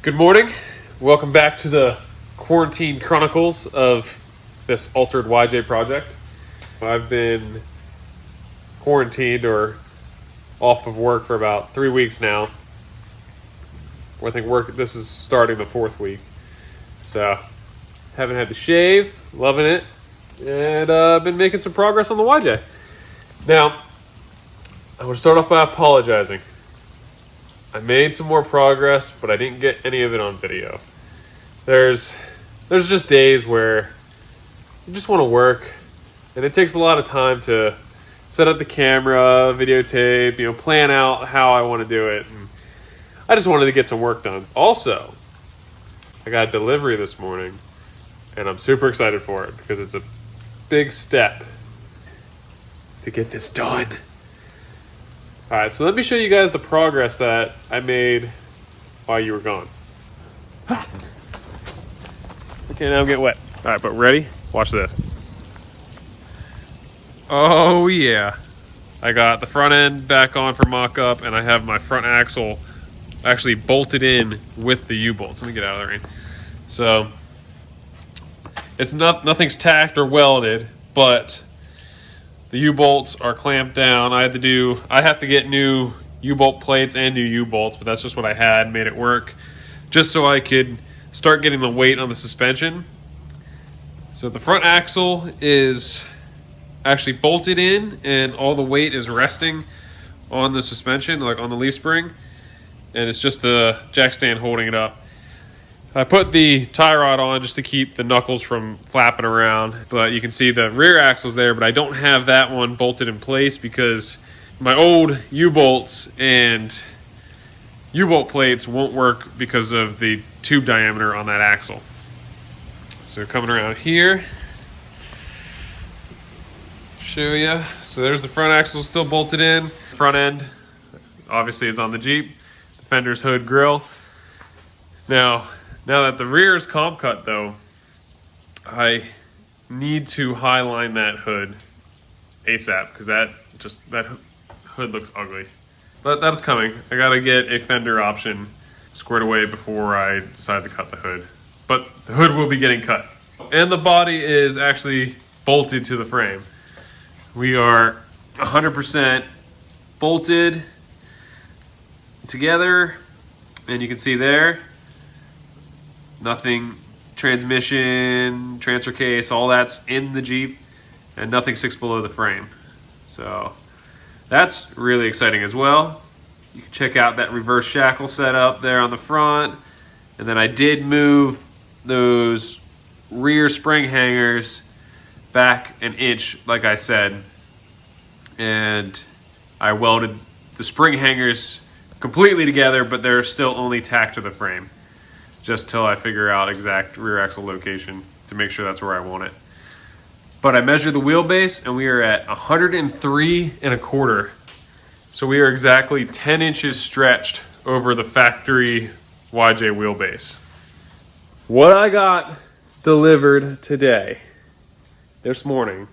Good morning. Welcome back to the quarantine chronicles of this altered YJ project. I've been quarantined or off of work for about 3 weeks now. This is starting the 4th week. So, haven't had to shave, loving it, and I've been making some progress on the YJ. Now, I want to start off by apologizing. I made some more progress, but I didn't get any of it on video. There's just days where you just want to work, and it takes a lot of time to set up the camera, videotape, plan out how I want to do it. And I just wanted to get some work done. Also, I got a delivery this morning, and I'm super excited for it because it's a big step to get this done. All right, so let me show you guys the progress that I made while you were gone. Okay, now I'm getting wet. All right, but ready? Watch this. Oh, yeah. I got the front end back on for mock-up, and I have my front axle actually bolted in with the U-bolts. Let me get out of the rain. So, nothing's tacked or welded, but the U-bolts are clamped down. I have to get new U-bolt plates and new U-bolts, but that's just what I had, made it work, just so I could start getting the weight on the suspension. So the front axle is actually bolted in, and all the weight is resting on the suspension, like on the leaf spring, and it's just the jack stand holding it up. I put the tie rod on just to keep the knuckles from flapping around, but you can see the rear axle's there, but I don't have that one bolted in place because my old U-bolts and U-bolt plates won't work because of the tube diameter on that axle. So coming around here, show you. So there's the front axle still bolted in. Front end, obviously, is on the Jeep. The fender's hood grill. Now that the rear is comp cut, though, I need to highline that hood ASAP because that hood looks ugly. But that's coming. I gotta get a fender option squared away before I decide to cut the hood. But the hood will be getting cut. And the body is actually bolted to the frame. We are 100% bolted together, and you can see there, nothing, transmission, transfer case, all that's in the Jeep, and nothing sticks below the frame. So that's really exciting as well. You can check out that reverse shackle setup there on the front. And then I did move those rear spring hangers back an inch, like I said. And I welded the spring hangers completely together, but they're still only tacked to the frame, just till I figure out exact rear axle location to make sure that's where I want it. But I measured the wheelbase, and we are at 103 1/4. So we are exactly 10 inches stretched over the factory YJ wheelbase. What I got delivered today, this morning,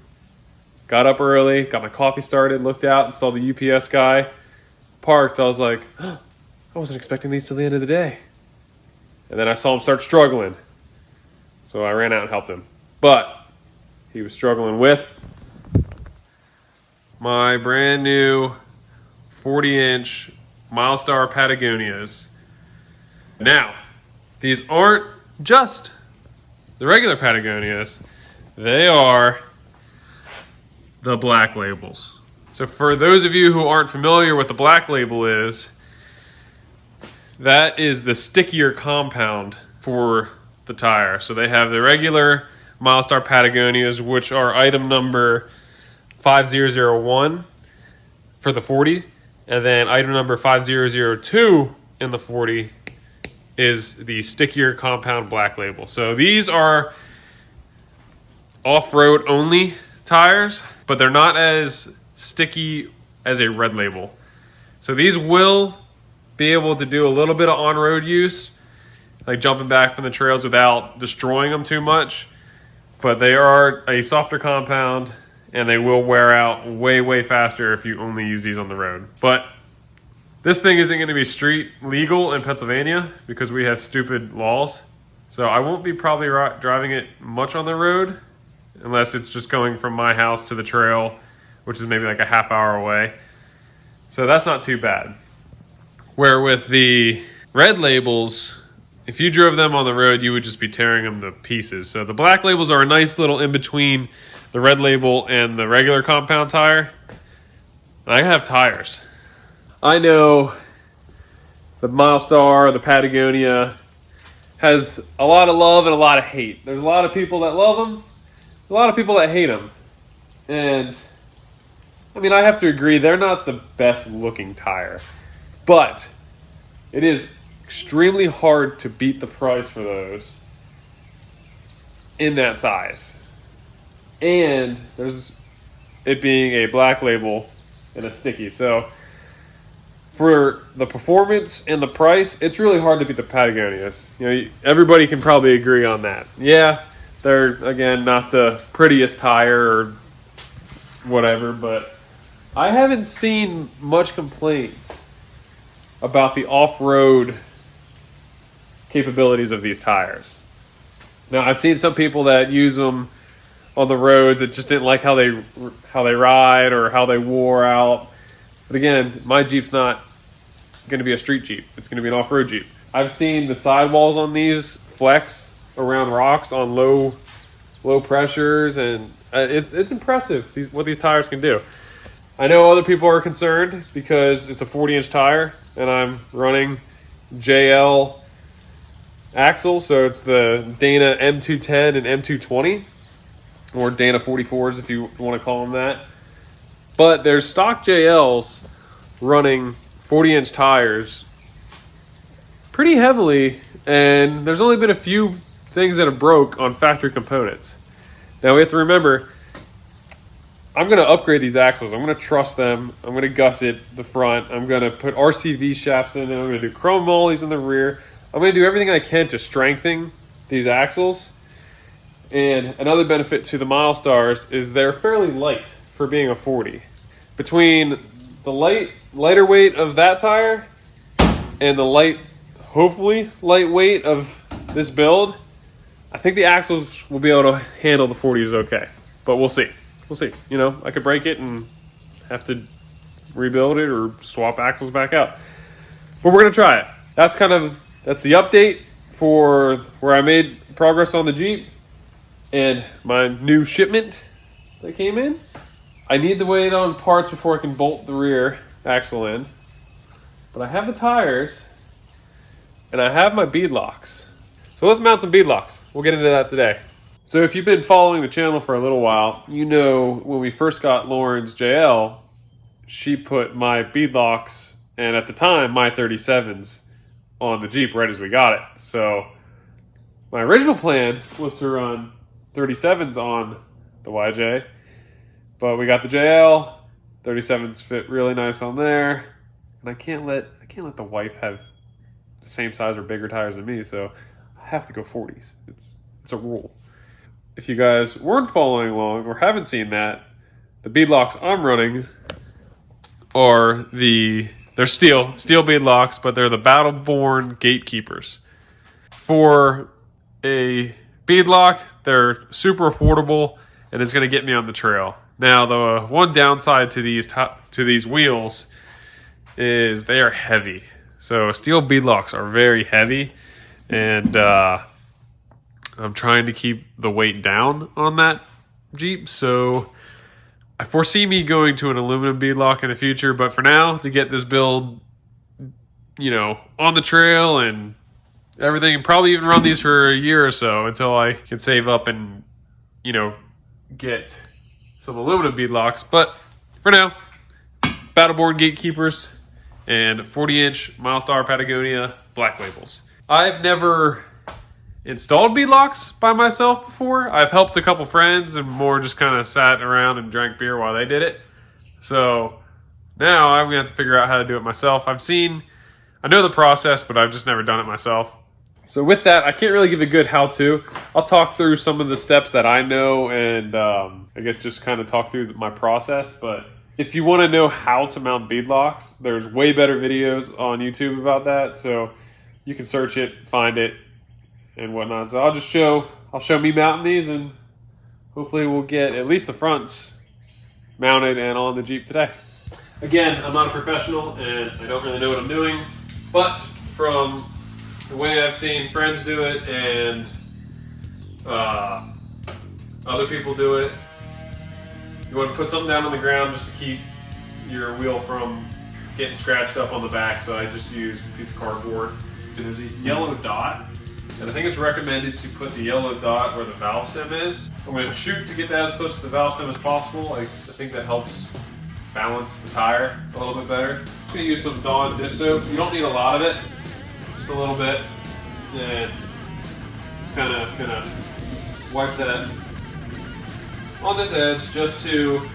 got up early, got my coffee started, looked out and saw the UPS guy parked. I was like, I wasn't expecting these till the end of the day. And then I saw him start struggling. So I ran out and helped him. But he was struggling with my brand new 40-inch Milestar Patagonias. Now, these aren't just the regular Patagonias. They are the black labels. So for those of you who aren't familiar with the black label is, that is the stickier compound for the tire. So they have the regular Milestar Patagonias, which are item number 5001 for the 40, and then item number 5002 in the 40 is the stickier compound black label. So these are off-road only tires, but they're not as sticky as a red label. So these will be able to do a little bit of on-road use, like jumping back from the trails without destroying them too much, but they are a softer compound, and they will wear out way, way faster if you only use these on the road. But This thing isn't going to be street legal in Pennsylvania because we have stupid laws. So I won't be probably driving it much on the road unless it's just going from my house to the trail, which is maybe like a half hour away. So that's not too bad. Where with the red labels, if you drove them on the road, you would just be tearing them to pieces. So the black labels are a nice little in between the red label and the regular compound tire. I have tires. I know the Milestar, the Patagonia, has a lot of love and a lot of hate. There's a lot of people that love them, a lot of people that hate them. And, I mean, I have to agree, they're not the best looking tire. But it is extremely hard to beat the price for those in that size. And there's it being a black label and a sticky. So for the performance and the price, it's really hard to beat the Patagonias. You know, everybody can probably agree on that. Yeah, they're, again, not the prettiest tire or whatever, but I haven't seen much complaints about the off-road capabilities of these tires. Now, I've seen some people that use them on the roads that just didn't like how they ride or how they wore out. But again, my Jeep's not going to be a street Jeep. It's going to be an off-road Jeep. I've seen the sidewalls on these flex around rocks on low pressures, and it's impressive what these tires can do. I know other people are concerned because it's a 40-inch tire, and I'm running JL axle, so it's the Dana M210 and M220, or Dana 44s if you want to call them that. But there's stock JLs running 40-inch tires pretty heavily, and there's only been a few things that have broke on factory components. Now we have to remember, I'm going to upgrade these axles. I'm going to truss them. I'm going to gusset the front. I'm going to put RCV shafts in, and I'm going to do chrome mollies in the rear. I'm going to do everything I can to strengthen these axles. And another benefit to the Milestars is they're fairly light for being a 40. Between the lighter weight of that tire and the hopefully lightweight of this build, I think the axles will be able to handle the 40s okay. But we'll see. We'll see. You know, I could break it and have to rebuild it or swap axles back out. But we're going to try it. That's the update for where I made progress on the Jeep and my new shipment that came in. I need to wait on parts before I can bolt the rear axle in. But I have the tires and I have my beadlocks. So let's mount some beadlocks. We'll get into that today. So if you've been following the channel for a little while, you know when we first got Lauren's JL, she put my beadlocks, and at the time, my 37s on the Jeep right as we got it. So my original plan was to run 37s on the YJ, but we got the JL, 37s fit really nice on there, and I can't let the wife have the same size or bigger tires than me, so I have to go 40s. It's a rule. If you guys weren't following along or haven't seen that, the beadlocks I'm running are they're steel beadlocks, but they're the Battle-Born Gatekeepers. For a beadlock, they're super affordable, and it's going to get me on the trail. Now, the one downside to these wheels is they are heavy. So steel beadlocks are very heavy, and I'm trying to keep the weight down on that Jeep, so I foresee me going to an aluminum beadlock in the future, but for now, to get this build, you know, on the trail and everything, and probably even run these for a year or so until I can save up and, you know, get some aluminum beadlocks. But for now, Battle-Born Gatekeepers and 40-inch Milestar Patagonia black labels. I've never installed beadlocks by myself before. I've helped a couple friends and more just kind of sat around and drank beer while they did it. So now I'm going to have to figure out how to do it myself. I know the process, but I've just never done it myself. So with that, I can't really give a good how-to. I'll talk through some of the steps that I know and I guess just kind of talk through my process. But If you want to know how to mount beadlocks, there's way better videos on YouTube about that. So you can search it, find it, and whatnot. So I'll show me mounting these, and hopefully we'll get at least the fronts mounted and on the Jeep today. Again, I'm not a professional and I don't really know what I'm doing, but from the way I've seen friends do it and other people do it, you want to put something down on the ground just to keep your wheel from getting scratched up on the back. So I just use a piece of cardboard. And there's a yellow dot, and I think it's recommended to put the yellow dot where the valve stem is. I'm going to shoot to get that as close to the valve stem as possible. I think that helps balance the tire a little bit better. I'm just going to use some Dawn dish soap. You don't need a lot of it, just a little bit. And just kind of going to wipe that on this edge just to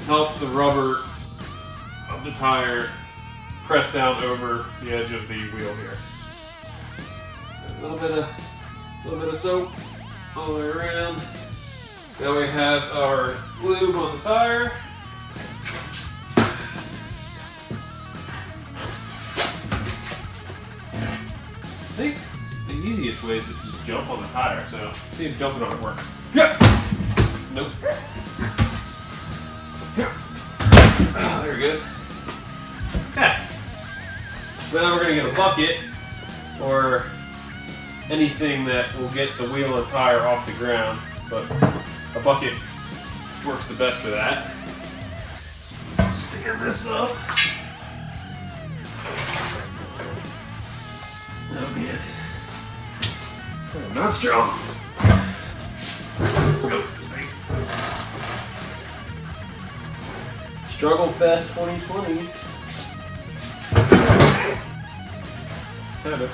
help the rubber of the tire press down over the edge of the wheel here. So a little bit of soap all the way around. Now we have our lube on the tire. I think the easiest way is to just jump on the tire. So see if jumping on it works. Yeah. Nope. Oh, there it goes. Okay. Now we're going to get a bucket or anything that will get the wheel and tire off the ground, but a bucket works the best for that. Sticking this up. Oh man. I'm not strong. Struggle Fest 2020. Kind of.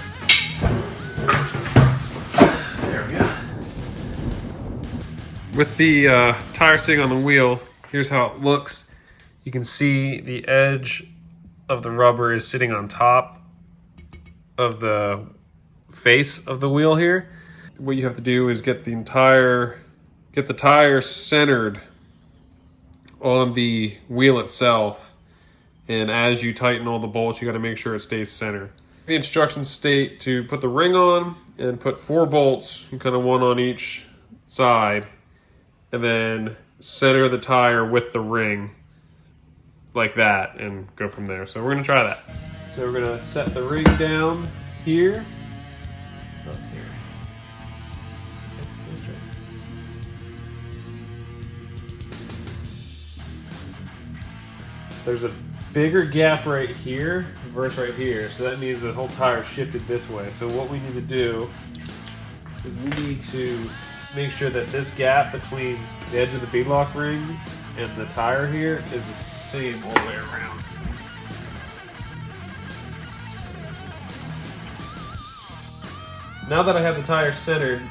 There we go. With the tire sitting on the wheel, here's how it looks. You can see the edge of the rubber is sitting on top of the face of the wheel here. What you have to do is get the tire centered on the wheel itself, and as you tighten all the bolts, you got to make sure it stays centered. The instructions state to put the ring on and put 4 bolts, kind of one on each side, and then center the tire with the ring like that and go from there. So we're going to try that. So we're going to set the ring down here. Up here. There's a bigger gap right here versus right here, so that means the whole tire shifted this way. So what we need to do is we need to make sure that this gap between the edge of the beadlock ring and the tire here is the same all the way around. Now that I have the tire centered,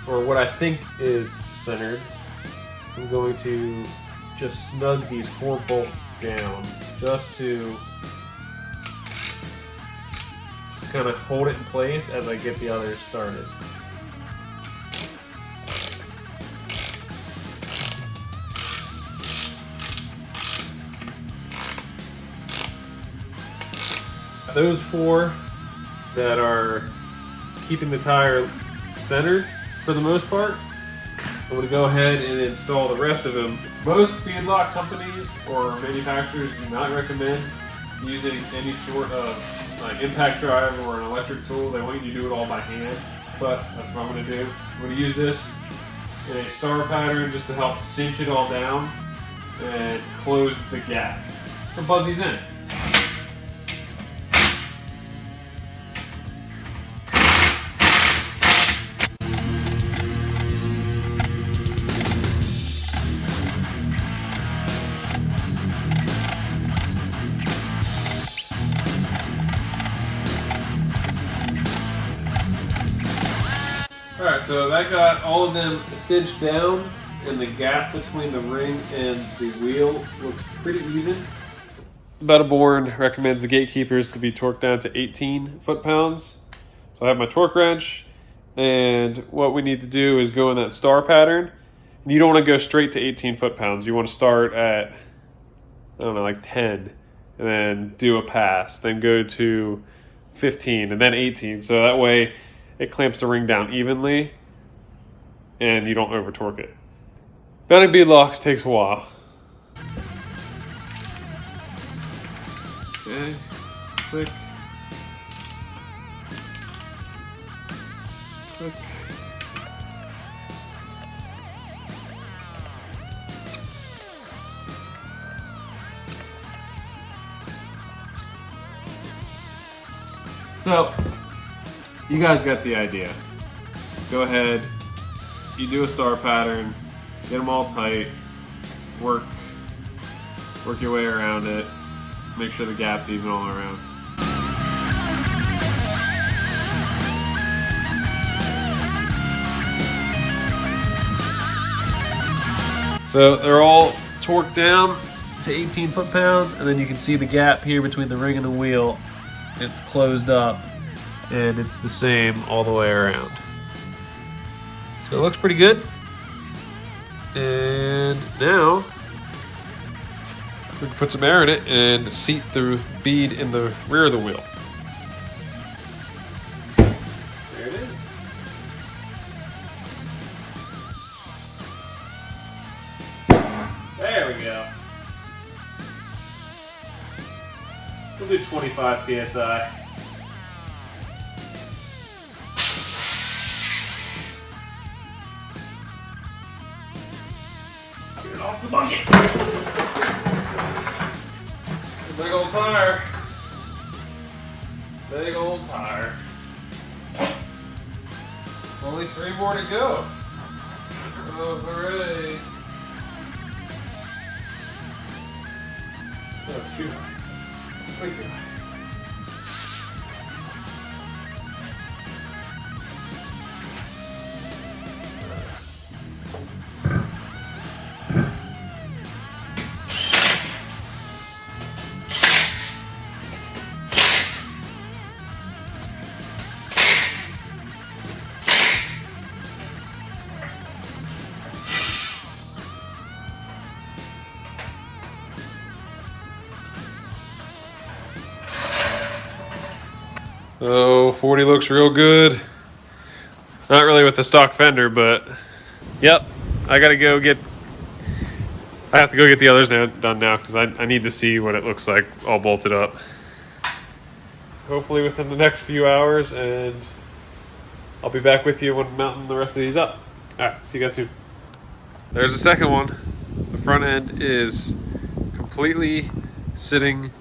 or what I think is centered, I'm going to just snug these 4 bolts down just to kind of hold it in place as I get the others started. Those 4 that are keeping the tire centered for the most part, I'm going to go ahead and install the rest of them. Most beadlock companies or manufacturers do not recommend using any sort of impact drive or an electric tool. They want you to do it all by hand, but that's what I'm going to do. I'm going to use this in a star pattern just to help cinch it all down and close the gap for Buzzy's in. Alright, so that got all of them cinched down, and the gap between the ring and the wheel looks pretty even. Board recommends the gatekeepers to be torqued down to 18 foot-pounds. So I have my torque wrench, and what we need to do is go in that star pattern You don't want to go straight to 18 foot-pounds. You want to start at, I don't know, like 10, and then do a pass, then go to 15, and then 18. So that way it clamps the ring down evenly, and you don't over torque it. Mounting beadlocks takes a while. Okay, click. Click. So, you guys got the idea. Go ahead, you do a star pattern, get them all tight, work your way around it, make sure the gap's even all around. So they're all torqued down to 18 foot-pounds, and then you can see the gap here between the ring and the wheel. It's closed up, and it's the same all the way around. So it looks pretty good. And now we can put some air in it and seat the bead in the rear of the wheel. There it is. There we go. We'll do 25 PSI. Get it off the bucket. Big old tire. Big old tire. Only 3 more to go. Oh, hooray. That's too high. Way too high. Oh, 40 looks real good. Not really with the stock fender, but yep. I have to go get the others done now because I need to see what it looks like all bolted up. Hopefully within the next few hours, and I'll be back with you when mounting the rest of these up. All right, see you guys soon. There's the second one. The front end is completely sitting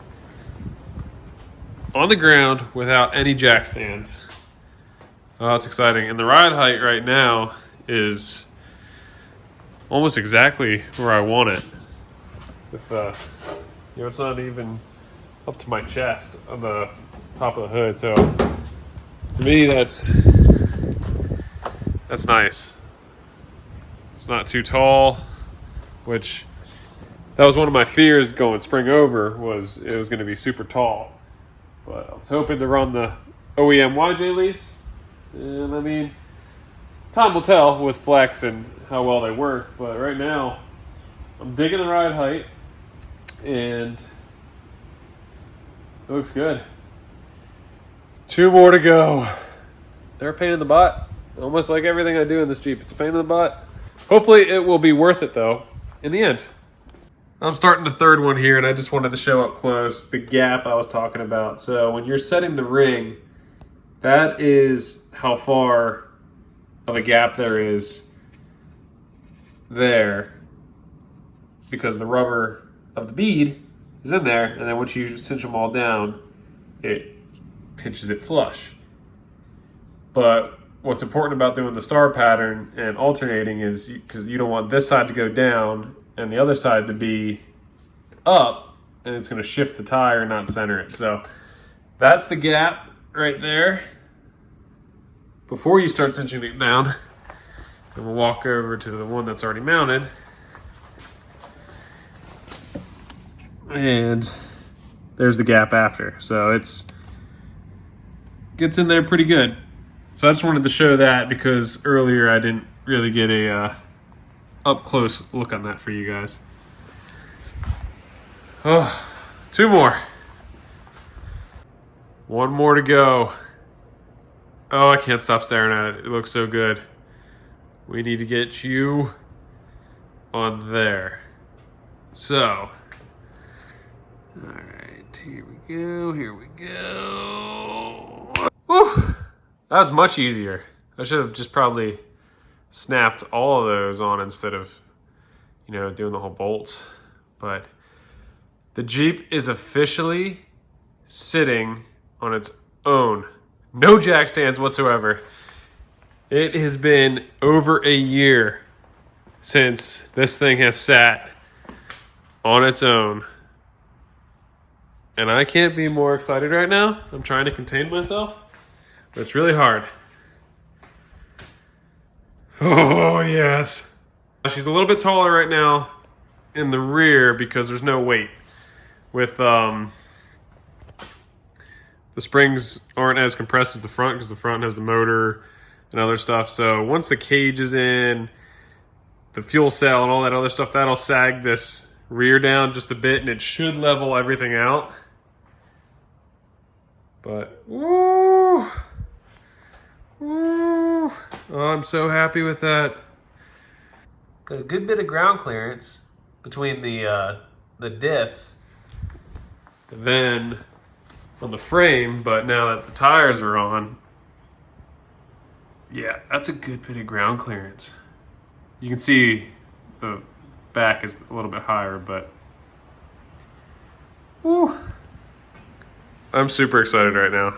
on the ground without any jack stands. Oh, that's exciting. And the ride height right now is almost exactly where I want it. With it's not even up to my chest on the top of the hood. So to me, that's nice. It's not too tall, which that was one of my fears going spring over, was it was going to be super tall. But I was hoping to run the OEM YJ leaves. And I mean, time will tell with flex and how well they work. But right now, I'm digging the ride height. And it looks good. 2 more to go. They're a pain in the butt. Almost like everything I do in this Jeep. It's a pain in the butt. Hopefully it will be worth it though, in the end. I'm starting the third one here, and I just wanted to show up close the gap I was talking about. So when you're setting the ring, that is how far of a gap there is there, because the rubber of the bead is in there, and then once you cinch them all down, it pinches it flush. But what's important about doing the star pattern and alternating is because you don't want this side to go down and the other side to be up, and it's going to shift the tire and not center it. So that's the gap right there before you start cinching it down. And we'll walk over to the one that's already mounted. And there's the gap after. So it's gets in there pretty good. So I just wanted to show that because earlier I didn't really get a up close look on that for you guys. Oh, 2 more. 1 more to go. Oh, I can't stop staring at it. It looks so good. We need to get you on there. So, all right, here we go, here we go. Whew, that's much easier. I should have just probably snapped all of those on instead of, doing the whole bolts. But the Jeep is officially sitting on its own. No jack stands whatsoever. It has been over a year since this thing has sat on its own. And I can't be more excited right now. I'm trying to contain myself, but it's really hard. Oh, yes. She's a little bit taller right now in the rear because there's no weight. With the springs aren't as compressed as the front because the front has the motor and other stuff. So once the cage is in, the fuel cell and all that other stuff, that'll sag this rear down just a bit and it should level everything out. But, woo! Woo! Oh, I'm so happy with that. Got a good bit of ground clearance between the diffs. And then on the frame, but now that the tires are on, yeah, that's a good bit of ground clearance. You can see the back is a little bit higher, but whew. I'm super excited right now.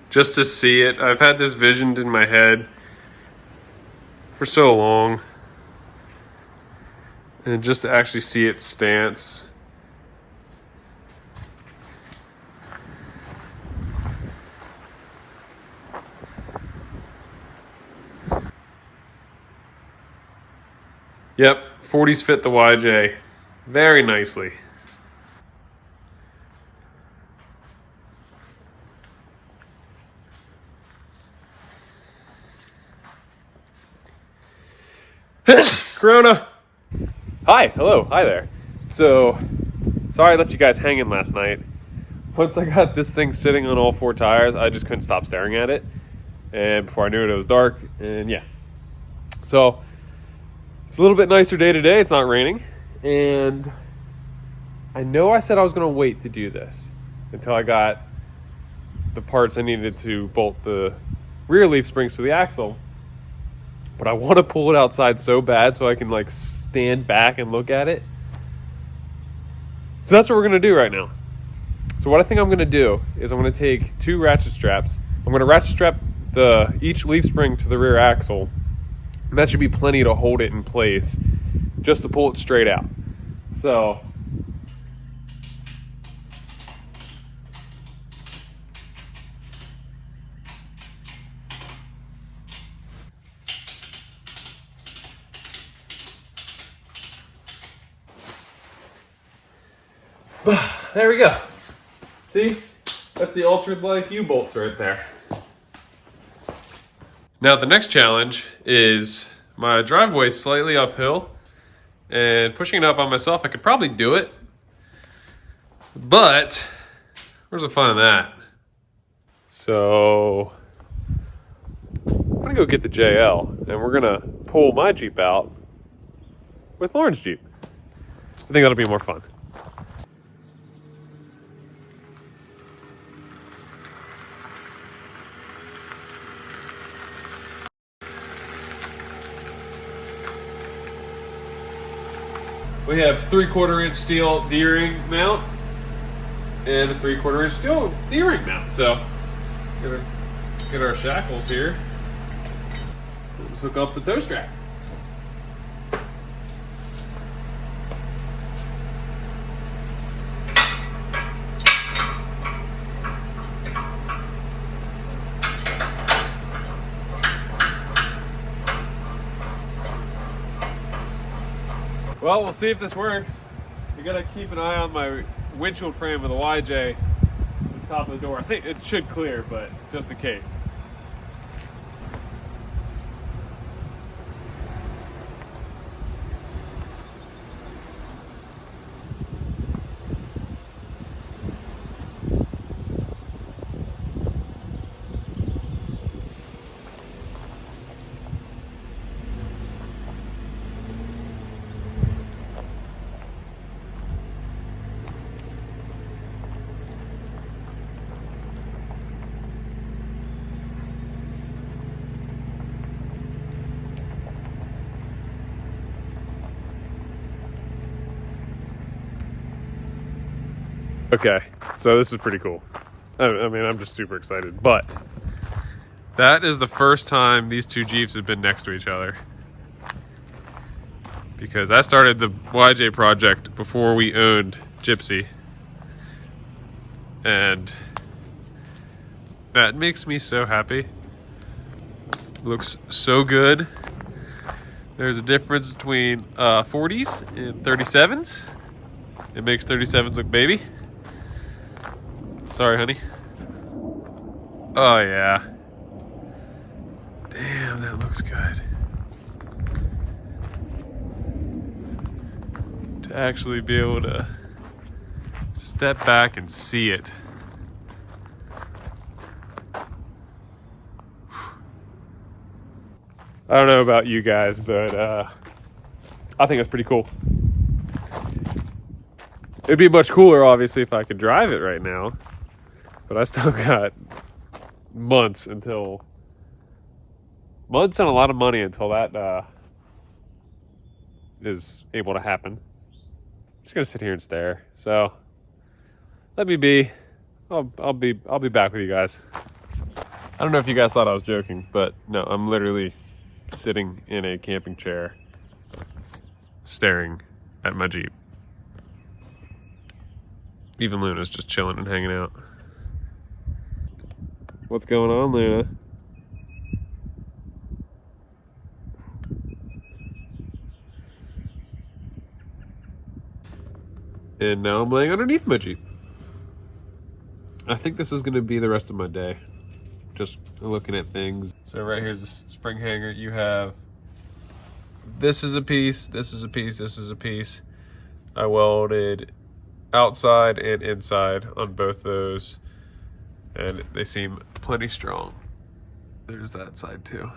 Just to see it. I've had this visioned in my head for so long. And just to actually see its stance. Yep, 40's fit the YJ very nicely. Corona. Hi, hello, hi there. So, sorry I left you guys hanging last night. Once I got this thing sitting on all 4 tires, I just couldn't stop staring at it. And before I knew it, it was dark, and yeah. So, it's a little bit nicer day today. It's not raining. And I know I said I was going to wait to do this until I got the parts I needed to bolt the rear leaf springs to the axle. But I want to pull it outside so bad so I can like stand back and look at it. So that's what we're going to do right now. So what I think I'm going to do is I'm going to take 2 ratchet straps. I'm going to ratchet strap each leaf spring to the rear axle. And that should be plenty to hold it in place just to pull it straight out. So there we go. See? That's the altered life U-bolts right there. Now the next challenge is my driveway is slightly uphill and pushing it up on myself, I could probably do it, but where's the fun in that? So I'm gonna go get the JL and we're gonna pull my Jeep out with Lauren's Jeep. I think that'll be more fun. We have 3/4 inch steel D-ring mount and a 3/4 inch steel D-ring mount. So, get our shackles here. Let's hook up the toe strap. Well, we'll see if this works. You gotta keep an eye on my windshield frame of the YJ at the top of the door. I think it should clear, but just in case. Okay, so this is pretty cool. I mean, I'm just super excited, but that is the first time these two Jeeps have been next to each other. Because I started the YJ project before we owned Gypsy. And that makes me so happy. Looks so good. There's a difference between 40s and 37s. It makes 37s look baby. Sorry, honey. Oh, yeah. Damn, that looks good. To actually be able to step back and see it. I don't know about you guys, but I think it's pretty cool. It'd be much cooler, obviously, if I could drive it right now. But I still got months and a lot of money until that is able to happen. I'm just gonna sit here and stare. So let me be. I'll be back with you guys. I don't know if you guys thought I was joking, but no, I'm literally sitting in a camping chair staring at my Jeep. Even Luna's just chilling and hanging out. What's going on, Luna? And now I'm laying underneath my Jeep. I think this is going to be the rest of my day. Just looking at things. So right here's the spring hanger. You have, this is a piece, this is a piece, this is a piece. I welded outside and inside on both those, and they seem plenty strong. There's that side too.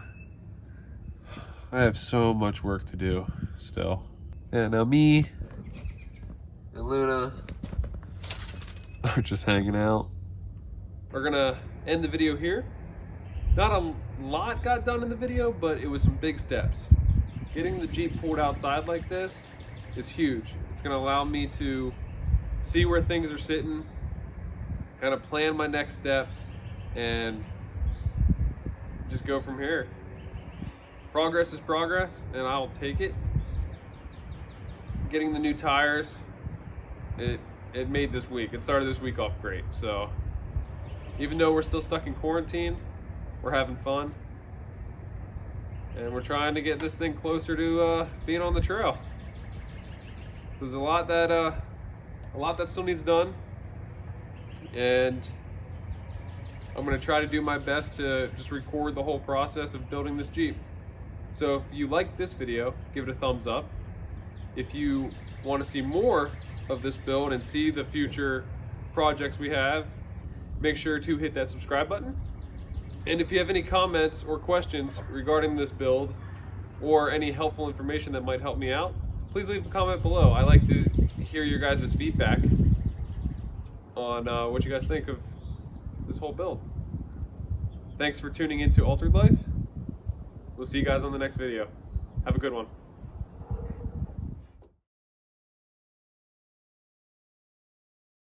I have so much work to do still. And now me and Luna are just hanging out. We're gonna end the video here. Not a lot got done in the video, but it was some big steps. Getting the Jeep pulled outside like this is huge. It's gonna allow me to see where things are sitting, kind of plan my next step, and just go from here. Progress is progress, and I'll take it. Getting the new tires, it made this week. It started this week off great. So even though we're still stuck in quarantine, we're having fun, and we're trying to get this thing closer to being on the trail. There's a lot that still needs done, and I'm gonna try to do my best to just record the whole process of building this Jeep. So if you like this video, give it a thumbs up. If you want to see more of this build and see the future projects we have, make sure to hit that subscribe button. And if you have any comments or questions regarding this build or any helpful information that might help me out, please leave a comment below. I like to hear your guys' feedback on what you guys think of this whole build. Thanks for tuning into Altered Life. We'll see you guys on the next video. Have a good one.